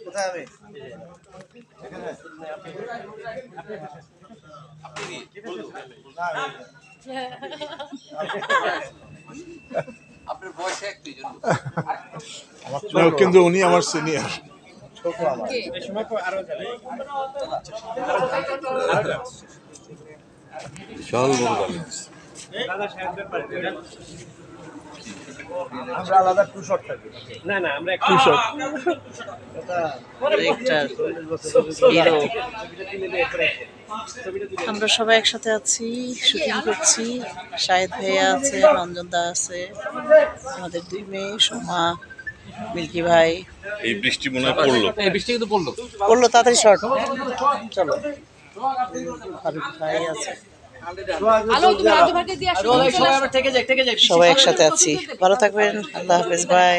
কোথায় আমি কিন্তু উনি আমার সিনিয়র। আমরা আলাদা টু শট থাকি। না না আমরা টু শট আমরা সবাই একসাথে আছি, শুটিং করছি। শাহেদ ভাইয়া আছে, রঞ্জন দা আছে, আমাদের দুই মেয়ে সোমা, মিল্কি ভাই। এই বৃষ্টি মনে হয় পড়লো, এই বৃষ্টি কিন্তু পড়লো। বললো তাড়াতাড়ি শর্ট চলো। ফারুক ভাই আছে, সবাই একসাথে আছি। ভালো থাকবেন, আল্লাহ হাফেজ, বাই।